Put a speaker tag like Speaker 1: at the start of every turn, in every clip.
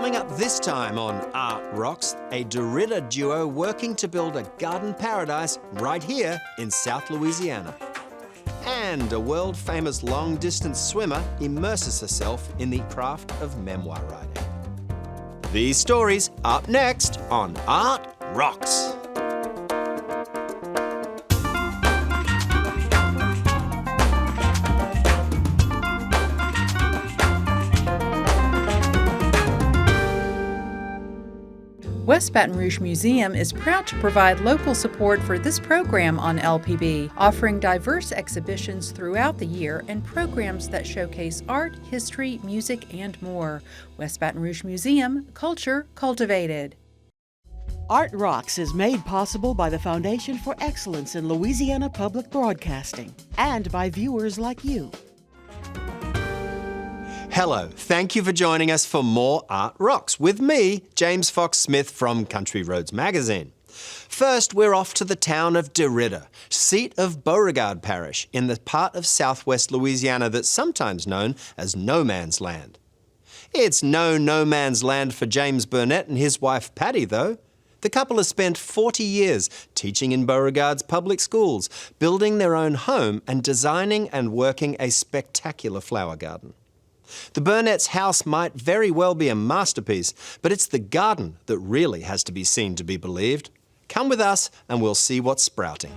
Speaker 1: Coming up this time on Art Rocks, a DeRidder duo working to build a garden paradise right here in South Louisiana. And a world-famous long-distance swimmer immerses herself in the craft of memoir writing. These stories up next on Art Rocks.
Speaker 2: West Baton Rouge Museum is proud to provide local support for this program on LPB, offering diverse exhibitions throughout the year and programs that showcase art, history, music, and more. West Baton Rouge Museum, culture cultivated.
Speaker 3: Art Rocks is made possible by the Foundation for Excellence in Louisiana Public Broadcasting and by viewers like you.
Speaker 1: Hello, thank you for joining us for more Art Rocks with me, James Fox Smith from Country Roads Magazine. First, we're off to the town of DeRidder, seat of Beauregard Parish in the part of southwest Louisiana that's sometimes known as No Man's Land. It's no man's land for James Burnett and his wife Patty, though. The couple has spent 40 years teaching in Beauregard's public schools, building their own home and designing and working a spectacular flower garden. The Burnett's house might very well be a masterpiece, but it's the garden that really has to be seen to be believed. Come with us and we'll see what's sprouting.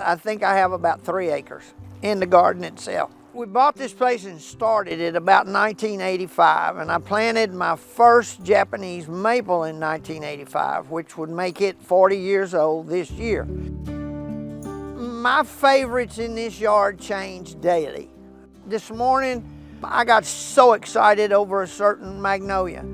Speaker 4: I think I have about 3 acres in the garden itself. We bought this place and started it about 1985, and I planted my first Japanese maple in 1985, which would make it 40 years old this year. My favorites in this yard change daily. This morning, I got so excited over a certain magnolia.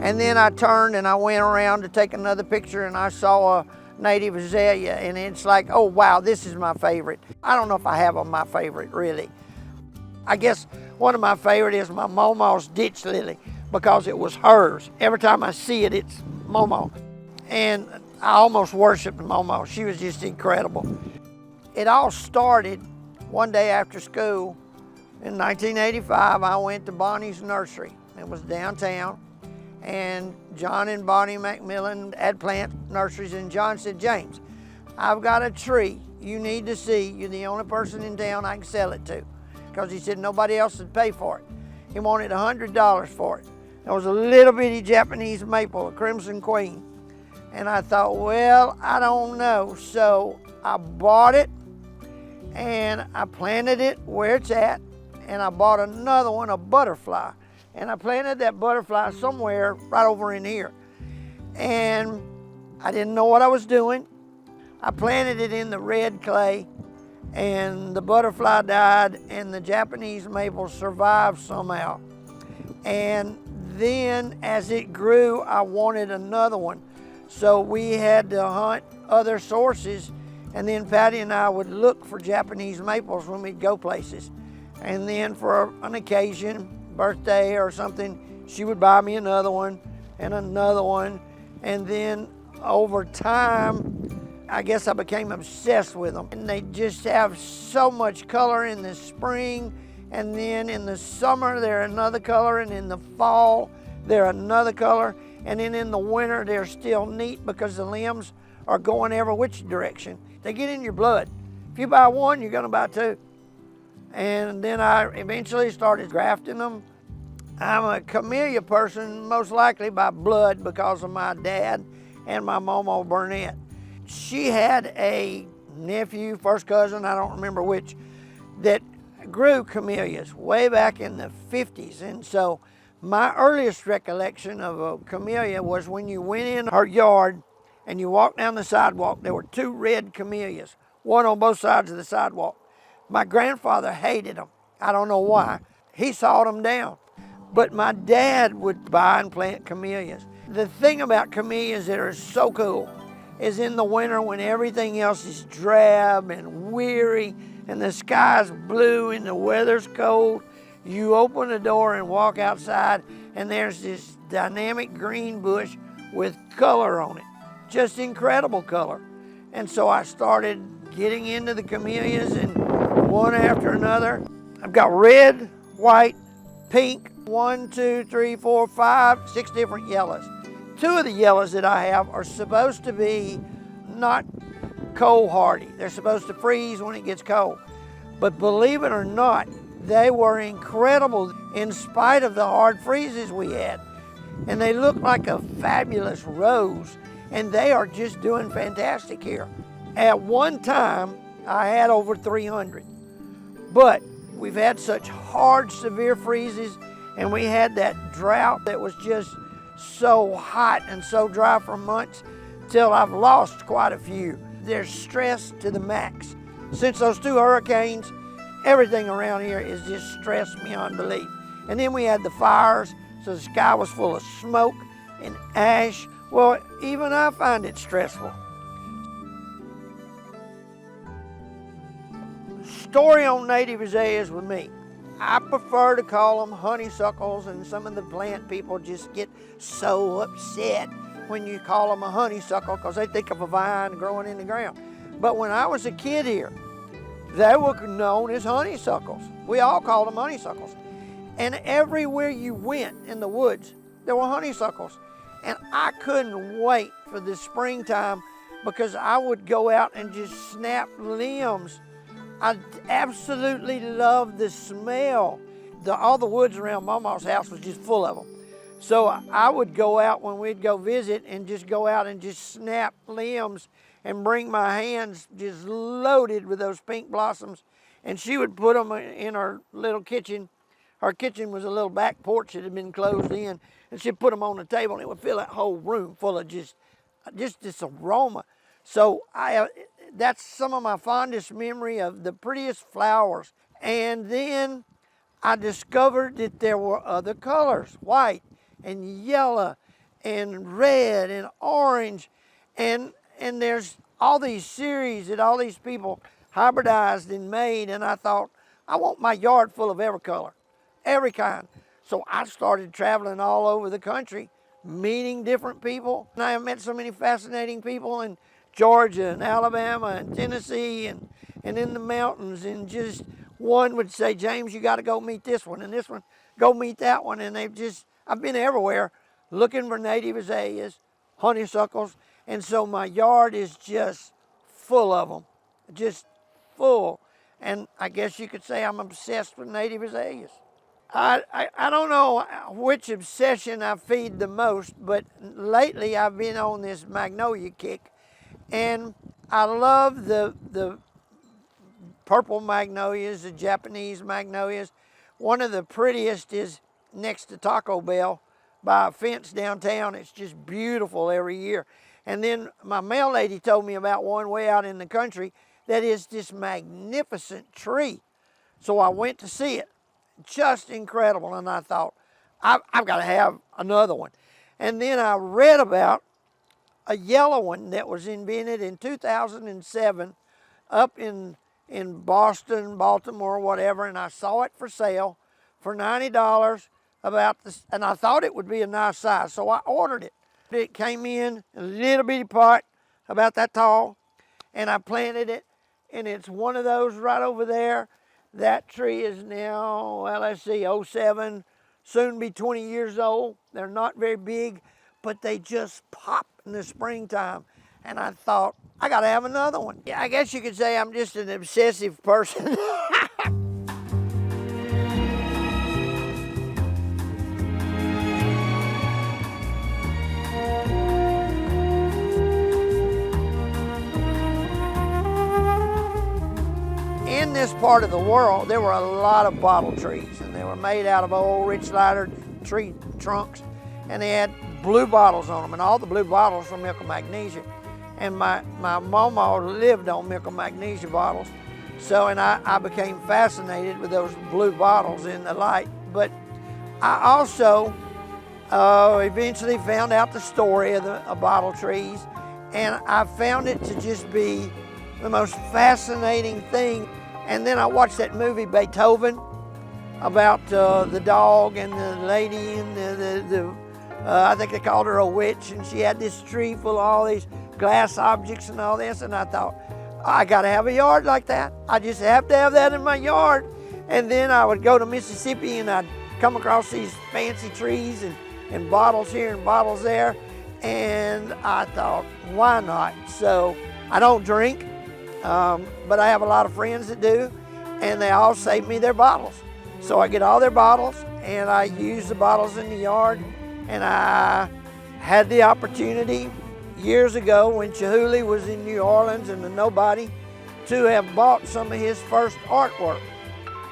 Speaker 4: And then I turned and I went around to take another picture and I saw a native azalea, and it's like, oh wow, this is my favorite. I don't know if I have my favorite really. I guess one of my favorite is my Momo's ditch lily because it was hers. Every time I see it, it's Momo. And I almost worshiped Momo. She was just incredible. It all started one day after school in 1985. I went to Bonnie's nursery. It was downtown. And John and Bonnie McMillan had plant nurseries, and John said, James, I've got a tree you need to see. You're the only person in town I can sell it to. Because he said nobody else would pay for it. He wanted $100 for it. It was a little bitty Japanese maple, a Crimson Queen. And I thought, well, I don't know. So I bought it and I planted it where it's at. And I bought another one, a butterfly. And I planted that butterfly somewhere right over in here. And I didn't know what I was doing. I planted it in the red clay, and the butterfly died, and the Japanese maple survived somehow. And then as it grew, I wanted another one. So we had to hunt other sources, and then Patty and I would look for Japanese maples when we'd go places. And then for an occasion, birthday or something, she would buy me another one and another one. And then over time, I guess I became obsessed with them. And they just have so much color in the spring, and then in the summer they're another color, and in the fall they're another color, and then in the winter they're still neat because the limbs are going every which direction. They get in your blood. If you buy one, you're gonna buy two. And then I eventually started grafting them. I'm a camellia person, most likely by blood because of my dad and my Momo Burnett. She had a nephew, first cousin, I don't remember which, that grew camellias way back in the 50s. And so my earliest recollection of a camellia was when you went in her yard and you walked down the sidewalk, there were 2 red camellias, one on both sides of the sidewalk. My grandfather hated them. I don't know why. He sawed them down. But my dad would buy and plant camellias. The thing about camellias that are so cool is in the winter when everything else is drab and weary, and the sky's blue and the weather's cold. You open the door and walk outside, and there's this dynamic green bush with color on it, just incredible color. And so I started getting into the camellias, and one after another. I've got red, white, pink, 1, 2, 3, 4, 5, 6 different yellows. 2 of the yellows that I have are supposed to be not cold hardy. They're supposed to freeze when it gets cold. But believe it or not, they were incredible in spite of the hard freezes we had. And they look like a fabulous rose, and they are just doing fantastic here. At one time, I had over 300, but we've had such hard, severe freezes, and we had that drought that was just so hot and so dry for months till I've lost quite a few. There's stress to the max. Since those 2 hurricanes, everything around here is just stressed beyond belief. And then we had the fires, so the sky was full of smoke and ash. Well, even I find it stressful. Story on native azaleas with me. I prefer to call them honeysuckles, and some of the plant people just get so upset when you call them a honeysuckle because they think of a vine growing in the ground. But when I was a kid here, they were known as honeysuckles. We all called them honeysuckles. And everywhere you went in the woods, there were honeysuckles. And I couldn't wait for the springtime because I would go out and just snap limbs. I absolutely loved the smell. All the woods around Mama's house was just full of them. So I would go out when we'd go visit and just go out and just snap limbs and bring my hands just loaded with those pink blossoms. And she would put them in her little kitchen. Our kitchen was a little back porch that had been closed in, and she'd put them on the table, and it would fill that whole room full of just this aroma. So that's some of my fondest memory of the prettiest flowers. And then I discovered that there were other colors, white and yellow and red and orange. And there's all these series that all these people hybridized and made. And I thought, I want my yard full of every color, every kind. So I started traveling all over the country, meeting different people. And I have met so many fascinating people in Georgia and Alabama and Tennessee and in the mountains. And just one would say, James, you got to go meet this one, and this one, go meet that one. And I've been everywhere looking for native azaleas, honeysuckles. And so my yard is just full of them, just full. And I guess you could say I'm obsessed with native azaleas. I don't know which obsession I feed the most, but lately I've been on this magnolia kick. And I love the purple magnolias, the Japanese magnolias. One of the prettiest is next to Taco Bell by a fence downtown. It's just beautiful every year. And then my mail lady told me about one way out in the country that is this magnificent tree. So I went to see it. Just incredible. And I thought, I've got to have another one. And then I read about a yellow one that was invented in 2007 up in Boston, Baltimore, whatever, and I saw it for sale for $90 and I thought it would be a nice size, so I ordered it. It came in a little bitty pot about that tall, and I planted it, and it's one of those right over there. That tree is now, well, let's see, 07, soon be 20 years old. They're not very big, but they just pop in the springtime. And I thought, I gotta have another one. Yeah, I guess you could say I'm just an obsessive person. In this part of the world, there were a lot of bottle trees, and they were made out of old rich lighter tree trunks, and they had blue bottles on them, and all the blue bottles were milk of magnesia. And my mama lived on milk of magnesia bottles, and I became fascinated with those blue bottles in the light. But I also eventually found out the story of the bottle trees, and I found it to just be the most fascinating thing. And then I watched that movie Beethoven about the dog and the lady and I think they called her a witch, and she had this tree full of all these glass objects and all this, and I thought, I gotta have a yard like that. I just have to have that in my yard. And then I would go to Mississippi and I'd come across these fancy trees and bottles here and bottles there, and I thought, why not? So I don't drink, but I have a lot of friends that do, and they all save me their bottles. So I get all their bottles and I use the bottles in the yard. And I had the opportunity years ago when Chihuly was in New Orleans and the nobody to have bought some of his first artwork.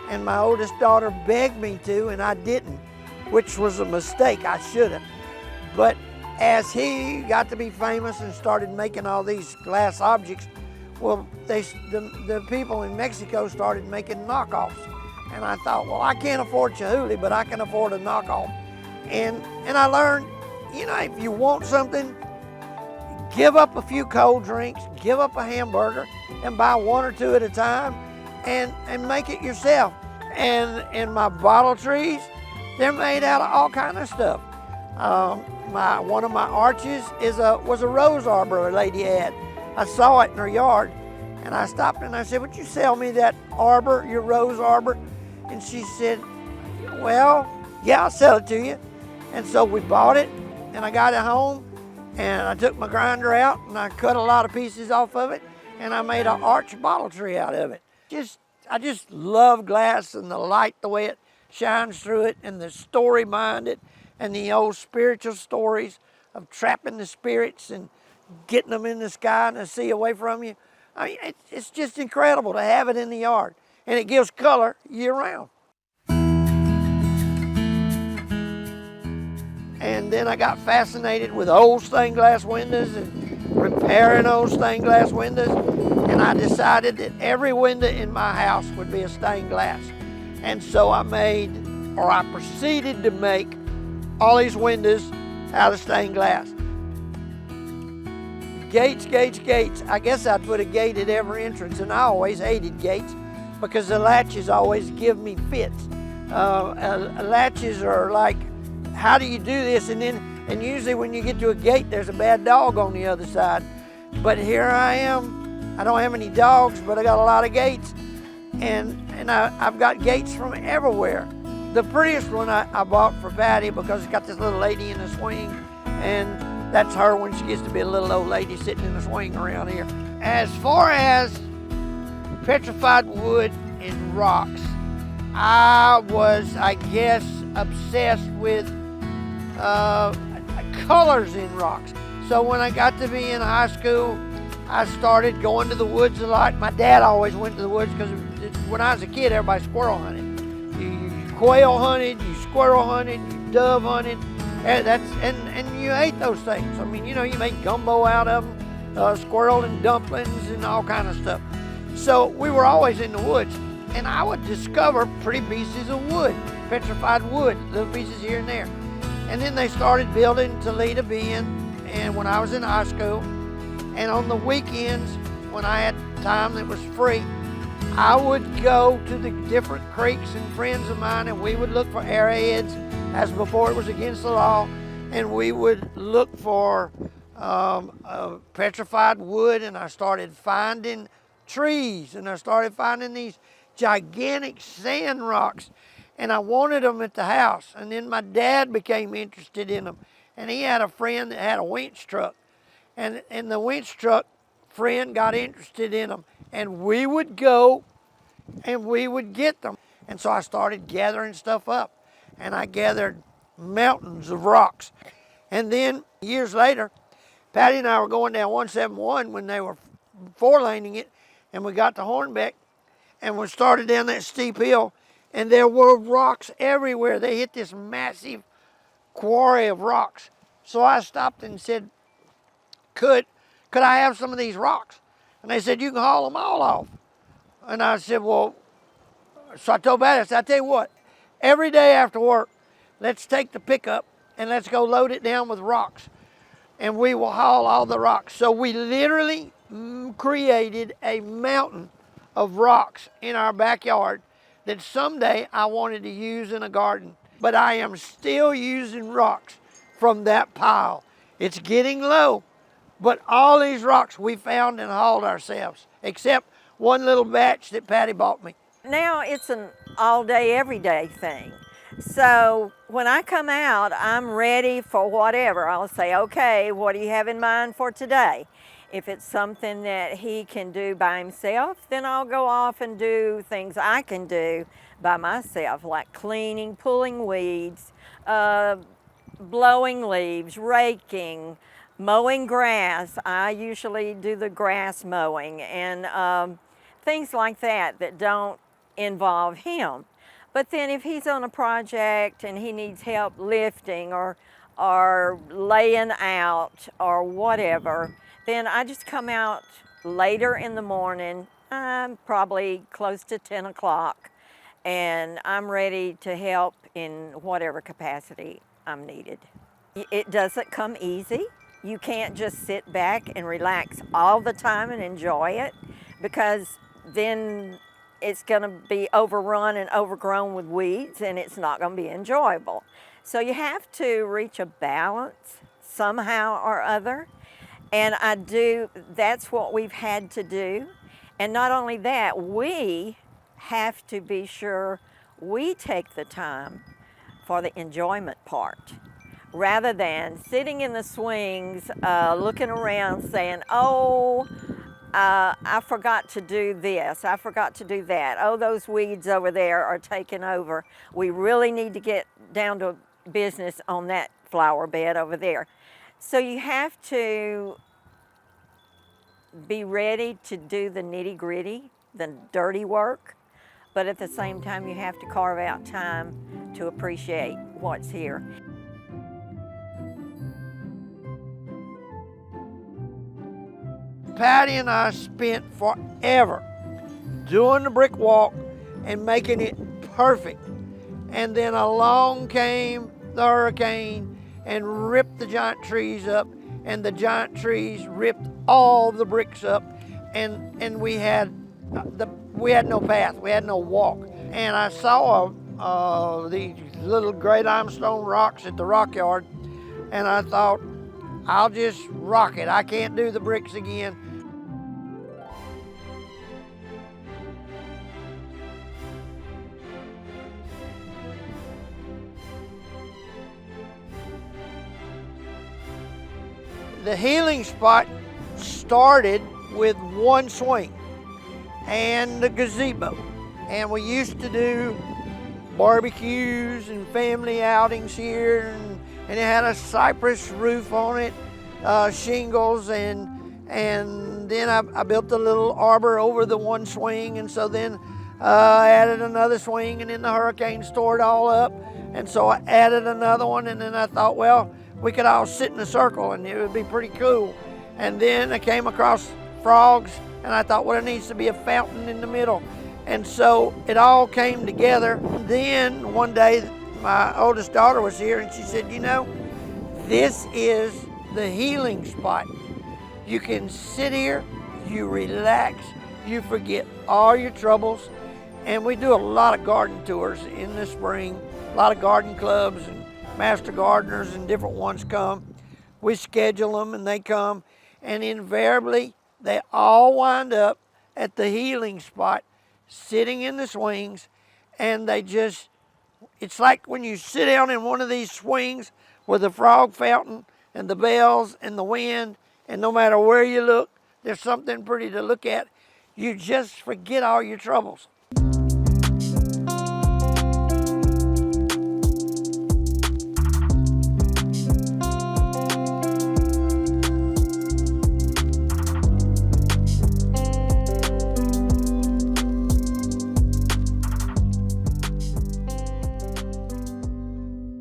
Speaker 4: And my oldest daughter begged me to, and I didn't, which was a mistake. I should have. But as he got to be famous and started making all these glass objects, well, the people in Mexico started making knockoffs. And I thought, well, I can't afford Chihuly, but I can afford a knockoff. And I learned, you know, if you want something, give up a few cold drinks, give up a hamburger, and buy one or two at a time, and make it yourself. And my bottle trees, they're made out of all kind of stuff. One of my arches was a rose arbor a lady had. I saw it in her yard, and I stopped and I said, would you sell me that arbor, your rose arbor? And she said, well, yeah, I'll sell it to you. And so we bought it, and I got it home, and I took my grinder out, and I cut a lot of pieces off of it, and I made an arch bottle tree out of it. I just love glass and the light, the way it shines through it, and the story behind it, and the old spiritual stories of trapping the spirits and getting them in the sky and the sea away from you. I mean, it's just incredible to have it in the yard, and it gives color year round. And then I got fascinated with old stained glass windows and repairing old stained glass windows. And I decided that every window in my house would be a stained glass. And so I proceeded to make all these windows out of stained glass. Gates, gates, gates. I guess I'd put a gate at every entrance, and I always hated gates because the latches always give me fits. Latches are like, how do you do this? And usually when you get to a gate, there's a bad dog on the other side. But here I am. I don't have any dogs, but I got a lot of gates. And I've got gates from everywhere. The prettiest one I bought for Patty because it's got this little lady in the swing, and that's her when she gets to be a little old lady sitting in the swing around here. As far as petrified wood and rocks, I was, I guess, obsessed with colors in rocks. So when I got to be in high school, I started going to the woods a lot. My dad always went to the woods because when I was a kid, everybody squirrel hunted. You quail hunted, you squirrel hunted, you dove hunted, and you ate those things. I mean, you know, you made gumbo out of them, squirrel and dumplings and all kind of stuff. So we were always in the woods, and I would discover pretty pieces of wood, petrified wood, little pieces here and there. And then they started building Toledo Bend, and when I was in high school, and on the weekends, when I had time that was free, I would go to the different creeks and friends of mine, and we would look for arrowheads, as before it was against the law, and we would look for petrified wood, and I started finding trees, and I started finding these gigantic sand rocks, and I wanted them at the house. And then my dad became interested in them, and he had a friend that had a winch truck, and the winch truck friend got interested in them, and we would go and we would get them. And so I started gathering stuff up, and I gathered mountains of rocks. And then years later, Patty and I were going down 171 when they were four-laning it, and we got to Hornbeck, and we started down that steep hill, and there were rocks everywhere. They hit this massive quarry of rocks. So I stopped and said, could I have some of these rocks? And they said, you can haul them all off. And I said, well, so I told Patty, I said, I tell you what, every day after work, let's take the pickup and let's go load it down with rocks, and we will haul all the rocks. So we literally created a mountain of rocks in our backyard that someday I wanted to use in a garden. But I am still using rocks from that pile. It's getting low, but all these rocks we found and hauled ourselves, except one little batch that Patty bought me.
Speaker 5: Now it's an all day, every day thing. So when I come out, I'm ready for whatever. I'll say, okay, what do you have in mind for today? If it's something that he can do by himself, then I'll go off and do things I can do by myself, like cleaning, pulling weeds, blowing leaves, raking, mowing grass. I usually do the grass mowing and things like that that don't involve him. But then if he's on a project and he needs help lifting or laying out or whatever, then I just come out later in the morning, probably close to 10 o'clock, and I'm ready to help in whatever capacity I'm needed. It doesn't come easy. You can't just sit back and relax all the time and enjoy it, because then it's going to be overrun and overgrown with weeds, and it's not going to be enjoyable. So you have to reach a balance somehow or other, and that's what we've had to do. And not only that, we have to be sure we take the time for the enjoyment part, rather than sitting in the swings, looking around saying, oh, I forgot to do this, I forgot to do that. Oh, those weeds over there are taking over. We really need to get down to business on that flower bed over there. So you have to be ready to do the nitty-gritty, the dirty work, but at the same time you have to carve out time to appreciate what's here.
Speaker 4: Patty and I spent forever doing the brick walk and making it perfect. And then along came the hurricane and ripped the giant trees up, and the giant trees ripped all the bricks up, and we had no path, we had no walk. And I saw these little great limestone rocks at the rock yard, and I thought, I'll just rock it. I can't do the bricks again. The healing spot started with one swing and the gazebo. And we used to do barbecues and family outings here, and it had a cypress roof on it, shingles, and then I built a little arbor over the one swing, and so then I added another swing, and then the hurricane tore it all up, and so I added another one, and then I thought, well, we could all sit in a circle and it would be pretty cool. And then I came across frogs, and I thought, well, there needs to be a fountain in the middle. And so it all came together. Then one day, my oldest daughter was here, and she said, you know, this is the healing spot. You can sit here, you relax, you forget all your troubles. And we do a lot of garden tours in the spring, a lot of garden clubs and master gardeners and different ones come. We schedule them and they come, and invariably they all wind up at the healing spot, sitting in the swings, and it's like when you sit down in one of these swings with the frog fountain and the bells and the wind, and no matter where you look, there's something pretty to look at. You just forget all your troubles.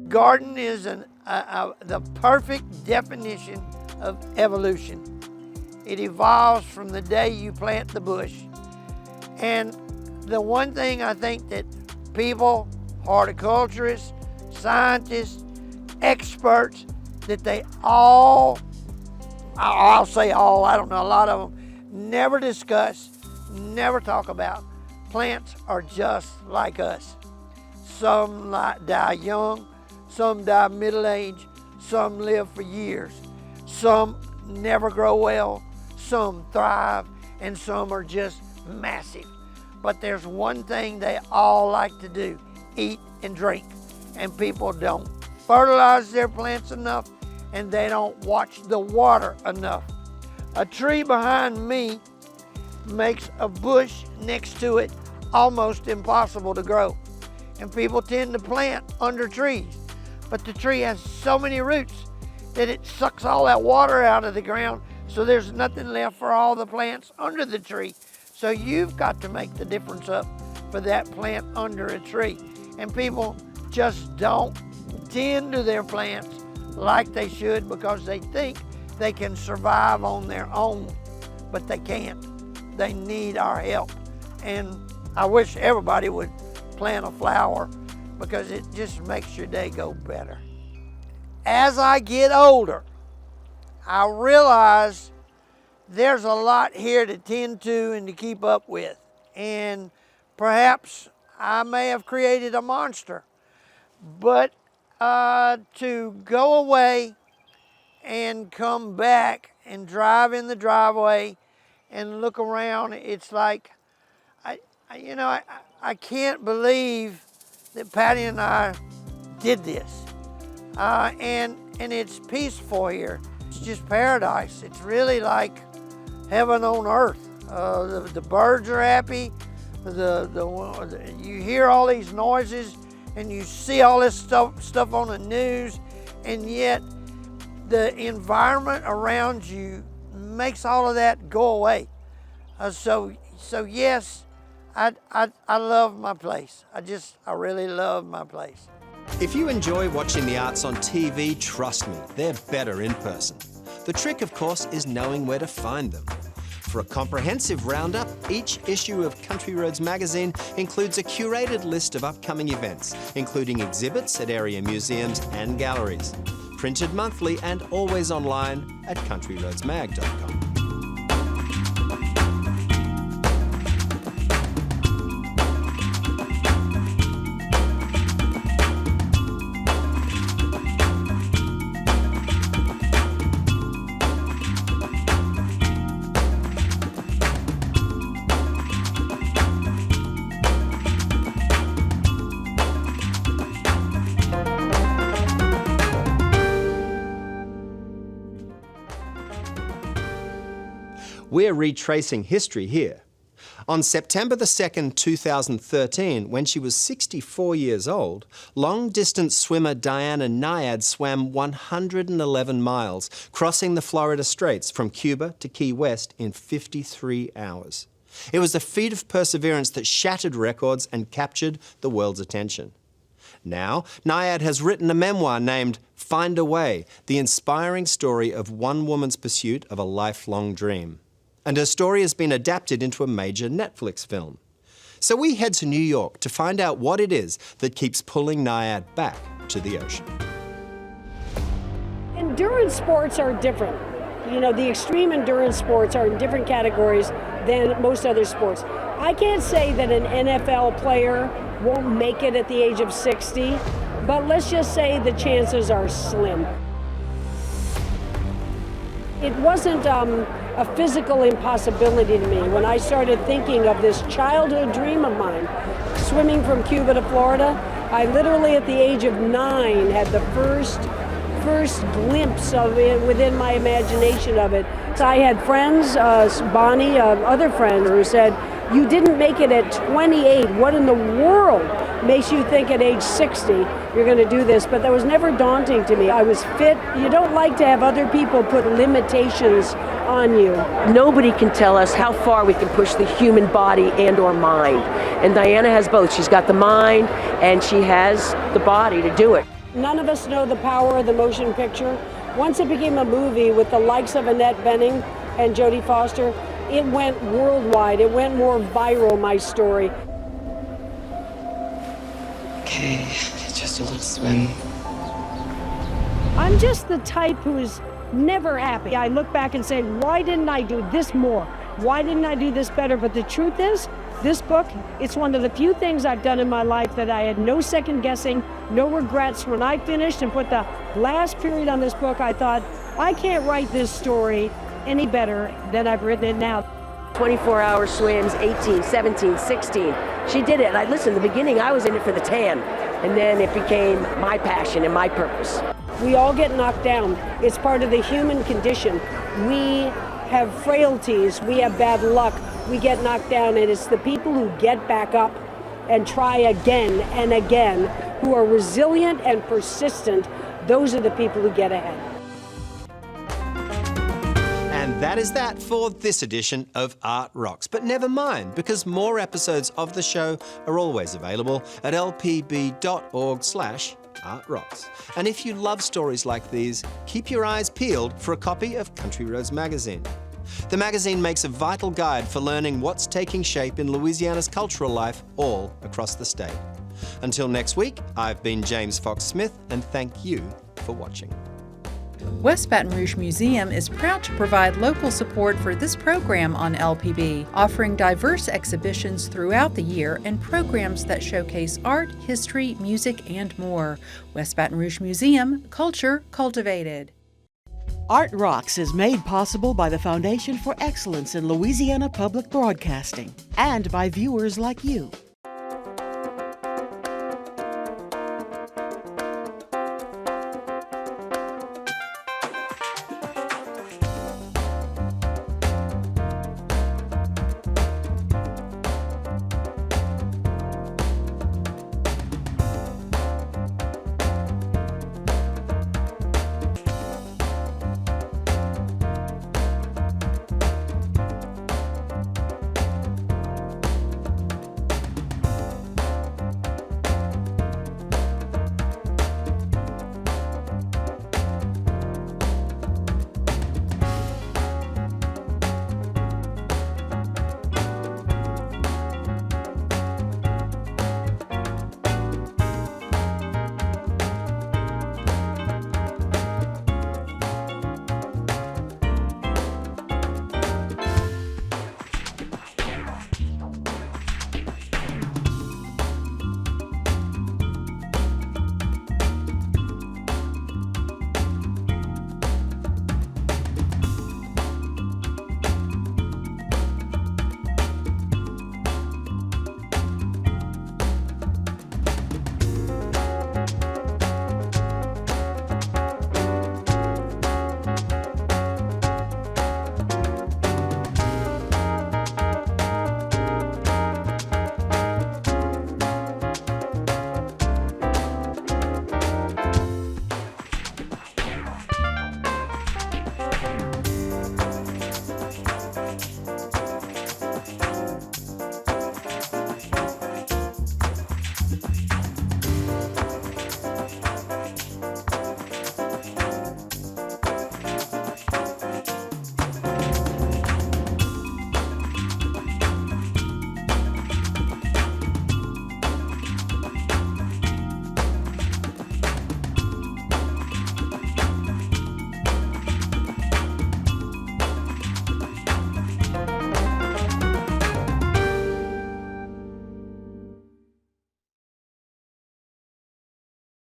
Speaker 4: Garden is the perfect definition of evolution. It evolves from the day you plant the bush. And the one thing I think that people, horticulturists, scientists, experts, that they all, I'll say all, I don't know, a lot of them, never discuss never talk about. Plants are just like us. Some die young, some die middle-aged, some live for years. Some never grow well, some thrive, and some are just massive. But there's one thing they all like to do, eat and drink. And people don't fertilize their plants enough, and they don't watch the water enough. A tree behind me makes a bush next to it almost impossible to grow. And people tend to plant under trees, but the tree has so many roots that it sucks all that water out of the ground, so there's nothing left for all the plants under the tree. So you've got to make the difference up for that plant under a tree. And people just don't tend to their plants like they should because they think they can survive on their own, but they can't. They need our help. And I wish everybody would plant a flower because it just makes your day go better. As I get older, I realize there's a lot here to tend to and to keep up with. And perhaps I may have created a monster, but to go away and come back and drive in the driveway and look around, it's like, I can't believe that Patty and I did this. And it's peaceful here. It's just paradise. It's really like heaven on earth. The birds are happy. You hear all these noises and you see all this stuff on the news, and yet the environment around you makes all of that go away. So yes, I love my place. I really love my place.
Speaker 1: If you enjoy watching the arts on TV, trust me, they're better in person. The trick, of course, is knowing where to find them. For a comprehensive roundup, each issue of Country Roads magazine includes a curated list of upcoming events, including exhibits at area museums and galleries. Printed monthly and always online at countryroadsmag.com. We're retracing history here. On September the 2nd, 2013, when she was 64 years old, long-distance swimmer Diana Nyad swam 111 miles, crossing the Florida Straits from Cuba to Key West in 53 hours. It was a feat of perseverance that shattered records and captured the world's attention. Now, Nyad has written a memoir named Find a Way, the inspiring story of one woman's pursuit of a lifelong dream. And her story has been adapted into a major Netflix film. So we head to New York to find out what it is that keeps pulling Nyad back to the ocean.
Speaker 6: Endurance sports are different. The extreme endurance sports are in different categories than most other sports. I can't say that an NFL player won't make it at the age of 60, but let's just say the chances are slim. It wasn't a physical impossibility to me when I started thinking of this childhood dream of mine, swimming from Cuba to Florida. I literally, at the age of 9, had the first glimpse of it within my imagination of it. So I had friends, Bonnie, other friends, who said, "You didn't make it at 28. What in the world makes you think at age 60 you're going to do this?" But that was never daunting to me. I was fit. You don't like to have other people put limitations on you.
Speaker 7: Nobody can tell us how far we can push the human body and or mind. And Diana has both. She's got the mind and she has the body to do it.
Speaker 6: None of us know the power of the motion picture. Once it became a movie with the likes of Annette Bening and Jodie Foster, it went worldwide. It went more viral, my story.
Speaker 8: Okay, just a little swim.
Speaker 6: I'm just the type who is never happy. I look back and say, why didn't I do this more? why didn't I do this better? But the truth is, this book, it's one of the few things I've done in my life that I had no second guessing, no regrets. When I finished and put the last period on this book, I thought, I can't write this story any better than I've written it now.
Speaker 7: 24-hour swims, 18, 17, 16. She did it. Listen, in the beginning, I was in it for the tan, and then it became my passion and my purpose.
Speaker 6: We all get knocked down. It's part of the human condition. We have frailties, we have bad luck, we get knocked down, and it's the people who get back up and try again and again, who are resilient and persistent. Those are the people who get ahead.
Speaker 1: And that is that for this edition of Art Rocks. But never mind, because more episodes of the show are always available at lpb.org/artrocks. And if you love stories like these, keep your eyes peeled for a copy of Country Roads magazine. The magazine makes a vital guide for learning what's taking shape in Louisiana's cultural life all across the state. Until next week, I've been James Fox Smith, and thank you for watching.
Speaker 2: West Baton Rouge Museum is proud to provide local support for this program on LPB, offering diverse exhibitions throughout the year and programs that showcase art, history, music, and more. West Baton Rouge Museum, culture cultivated.
Speaker 3: Art Rocks is made possible by the Foundation for Excellence in Louisiana Public Broadcasting and by viewers like you.